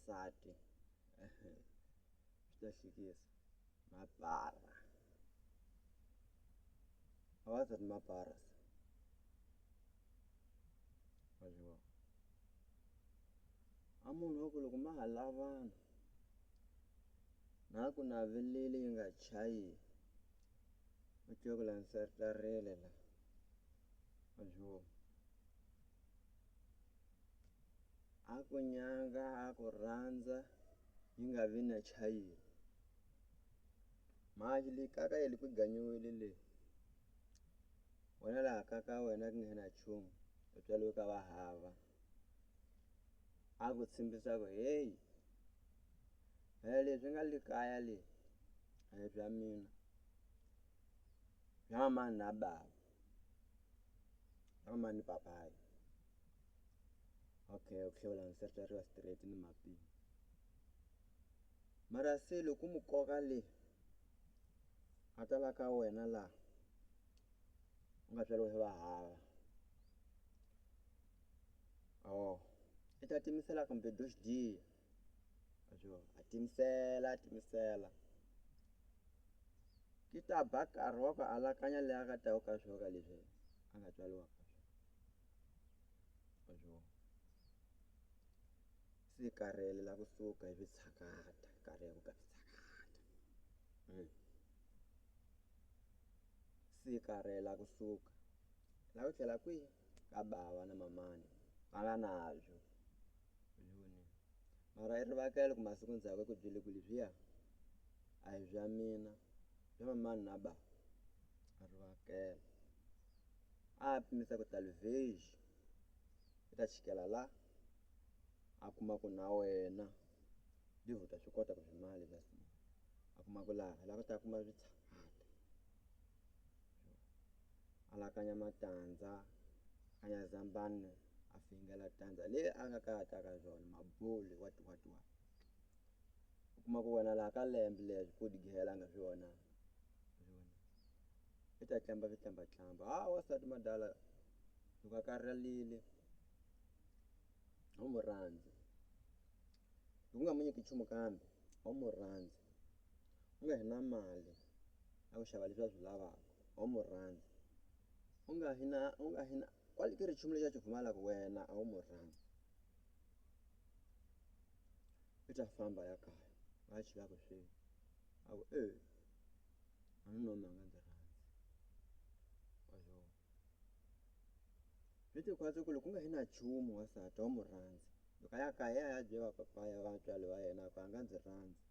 xisati swi ta hlekisa mabara awasati mabara vajiwa a munhu wa ku loko ma ha lavana na ku navelele yi nga chayi u twe ku landzerisarile la vajiwa a ku nyanga a ku rhandza yi nga vi na chayi mali leyi kaka yi le ku ganyiwile le wena laha kaka wena ku nghena nchumu u tswariwe ka va hava a ku tshembisa ku hey leswi nga le kaya le a hi bya mina bya mani na bava bya mani papayi okay u tlhela u landzeriwa straight ni mapini mara se loko mu koka le a tala ka wena laha u nga tswariwa hi va hava i ta timisela kumbe doxidiya a timisela ki ta ba nkarhi wa ku alakanya leyi a nga ta ka swoka leswi a nga tswariwa ka swona se karhele la kusuka hi vitshakata nkarhi ya ku ka vitshakata se karhela kusuka la ku tlhela kwihi ka bava na mamani va nga nabyo mara i rivakela ku masiku ndzhaku ku byele ku leswiya a hi bya mina bya mamani na bava a rivakela a pimisa ku talveji i ta chikela la a kuma ku na wena livhu ta swi kota ku swi mali a kuma ku laha la ku ta kuma vitshakata alakanya matandza anya zambani a fingela tandza leyi a nga ka byona mabulu what u kuma ku wena laha ka lembe leswi ku digihela nga swi vona i ta tlamba wasati madala loko a karhalile a wu mu rhandzi loko u nga mu nyiki nchumu kambe a wu mu rhandzi u nga hi na mali a ku xava leswi a swi lavaka a wu mu rhandzi u nga hi na kwale ka nchumu lexi a xi pfumalaka wena a wu mu rhandzi i ta famba ya kaya va chilaka swi a ku a ni nomi a nga ndzi rhandzi swi tikhwatsi ku loko u nga hi na nchumu wasati a wu mu rhandzi loko a ya kaya ya byela papaya vatswari va yena ku a nga ndzi rhandzi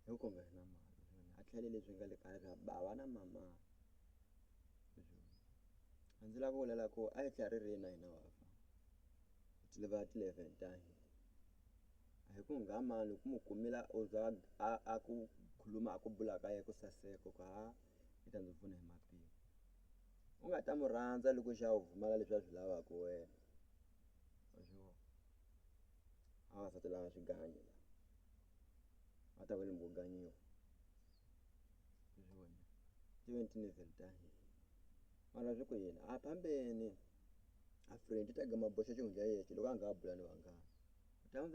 hi ku nga hi na mali a tlhela leswi nga le kaya bya bava na mama a ndzi lava ku vulela ku a yi tlhela ri na hina wafa ti-level 11 ta hina a hi ku nga mani loko mu kumela u za a ku khuluma a ku bula ka ye ku saseka ku i ta ndzi pfuna hi mapimo u nga ta mu rhandza loko xa u pfumala leswi a swi lavaka wena a wasati lava swigangi la a ta kwele mbuganyiwa level ta hina mara swi ku yini a phambeni a friend ta gama boxa xihundla yexe loko a nga bula ni vanghana u ta n'wi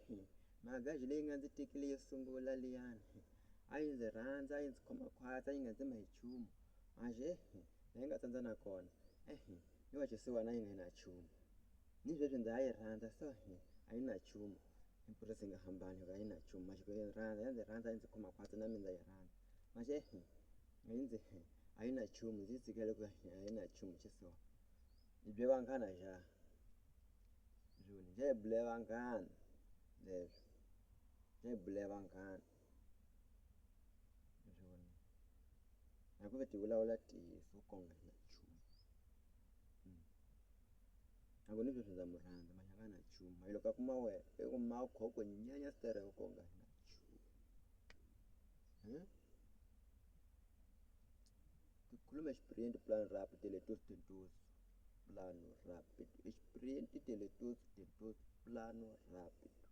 byela magaji leyi nga ndzi tekile yo sungula liyani a yi ndzi rhandza a yi ndzi khoma khwatsi a yi nga ndzi ma hi nchumu manjhe la yi nga tsandza na kona yi wa xisiwana yi nga yi na nchumu ni sweswi ndza ha yi rhandza so a yi na nchumu impurisi nga hambani a yi na nchumu maxiko yi rhandza ya ndzi rhandza yi ndzi khoma khwatsi na mina ndza yi rhandza manjhe a yi na nchumu ndzi yi tshikele ku a yi na nchumu xisiwana hi bye vanghana njhe hi bule vanghana leswi njhe hi bule vanghana a ku ve ti vulavula ntiyiso ko nga hi na nchumu a ku ni sweswi ndza mu rhandza mara a nga na nchumu mara loko a kuma wena i ku ma khokho nyanya stereko ko nga hi na nchumu khuluma experience plan rapid teletos tentos plano rapid experience teletos tentos plano rapid